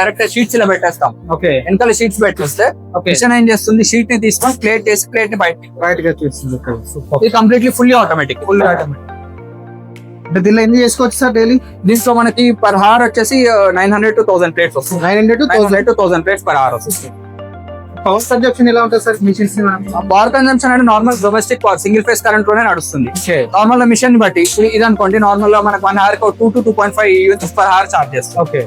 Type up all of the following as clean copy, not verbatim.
Direct sheets ఇలా పెట్టేస్తాం. Okay వెనకాల షీట్స్ పెట్టేస్తే మిషన్ ఏం చేస్తుంది, షీట్ ని తీసుకొని ప్లేట్ వేసి ప్లేట్ ని బయటగా తీస్తుంది. ఇది కంప్లీట్లీ ఫుల్లీ ఆటోమేటిక్. అంటే దీనిలో ఎన్ని చేసుకోవచ్చు సార్ డైలీ? దీంట్లో మనకి పర్ హార్ వచ్చేసి 900 to 1000 ప్లేట్స్ వస్తుంది. 900 to 1000 ప్లేట్స్ పర్ హార్ వస్తుంది. పవర్ కన్జంప్షన్ ఎలా ఉంటుంది సార్ మిషన్స్? పవర్ కన్జంప్షన్ అంటే normal domestic single phase current లోనే నడుస్తుంది. నార్మల్ మిషన్ ని బట్టి ఇది అనుకోండి, నార్మల్ గా మనకు 1 hour 2 to 2.5 units per hour charge చేస్తాం. ఓకే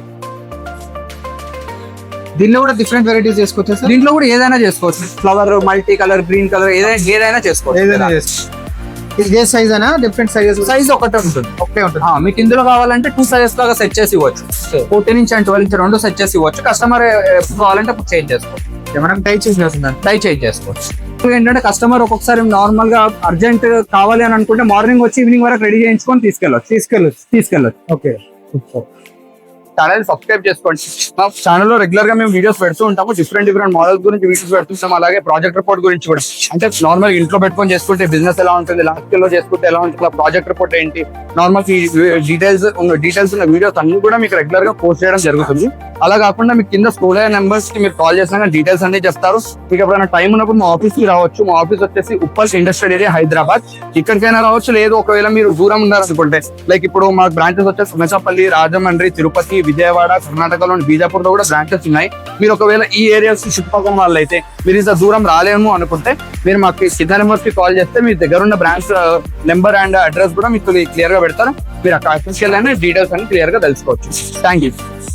దీనిలో కూడా డిఫరెంట్ వెరైటీస్ చేసుకోవచ్చు సార్? దీంట్లో కూడా ఏదైనా చేసుకోవచ్చు. Flower, multi colour, green colour, ఏదైనా చేసుకోవచ్చు. ఇదే సైజ్ అయినా డిఫరెంట్ సైజెస్? సైజ్ ఒకటే ఉంటుంది. ఒకటే ఉంటుంది. మీకు ఇందులో కావాలంటే 2 sizes లాగా సెట్ చేసి ఇవ్వచ్చు. 14 inch and 12 inch రెండు సెట్ చేసి ఇవ్వచ్చు. కస్టమర్ కావాలంటే అప్పుడు చేంజ్ చేసుకోవచ్చు. మనం టై చేసేస్తున్నాం, టై చేంజ్ చేసుకోవచ్చు. ఏంటంటే కస్టమర్ ఒక్కొక్కసారి నార్మల్ గా అర్జెంట్ కావాలి అని అనుకుంటే మార్నింగ్ వచ్చి ఈవినింగ్ వరకు రెడీ చేయించుకొని తీసుకెళ్ళొచ్చు. ఓకే ఛానల్ సబ్స్క్రైబ్ చేసుకోండి. మా ఛానల్ లో రెగ్యులర్ గా మేము వీడియోస్ పెడుతూ ఉంటాము. డిఫరెంట్ మోడల్స్ గురించి వీడియోస్ పెడుతుంటాం. అలాగే ప్రాజెక్ట్ రిపోర్ట్ గురించి కూడా, అంటే నార్మల్ ఇంట్లో పెట్టుకొని చేసుకుంటే బిజినెస్ ఎలా ఉంటుంది, లాస్ట్ స్కేల్ లో చేసుకుంటే ఎలా ఉంటుంది, ప్రాజెక్ట్ రిపోర్ట్ ఏంటి, నార్మల్ డీటెయిల్స్ ఉన్న వీడియోస్ అన్ని కూడా మీకు రెగ్యులర్ గా పోస్ట్ చేయడం జరుగుతుంది. అలా కాకుండా మీకు కింద స్కూల్ నెంబర్స్ కి మీరు కాల్ చేసినా డీటెయిల్స్ అన్ని చెప్తారు. మీకు ఎప్పుడైనా టైం ఉన్నప్పుడు మా ఆఫీస్ కి రావచ్చు. మా ఆఫీస్ వచ్చేసి ఉప్పల్ ఇండస్ట్రియల్ ఏరియా, హైదరాబాద్. ఇక్కడికైనా రావచ్చు. లేదు ఒకవేళ మీరు దూరం ఉన్నారనుకుంటే, లైక్ ఇప్పుడు మా బ్రాంచెస్ వచ్చేసి మెచపల్లి, రాజమండ్రి, తిరుపతి, విజయవాడ, కర్ణాటకలోని బీజాపూర్ లో కూడా బ్రాంచెస్ ఉన్నాయి. మీరు ఒకవేళ ఈ ఏరియాస్ చుట్టుపక్కల వాళ్ళు అయితే మీరు ఇంత దూరం రాలేము అనుకుంటే మీరు మాకు కింద నెంబర్స్ కి కాల్ చేస్తే మీ దగ్గర ఉన్న బ్రాంచ్ నెంబర్ అండ్ అడ్రస్ కూడా మీకు క్లియర్ గా పెడతారు. మీరు అక్కడ వెళ్ళిన డీటెయిల్స్ అన్ని క్లియర్ గా తెలుసుకోవచ్చు. Thank you.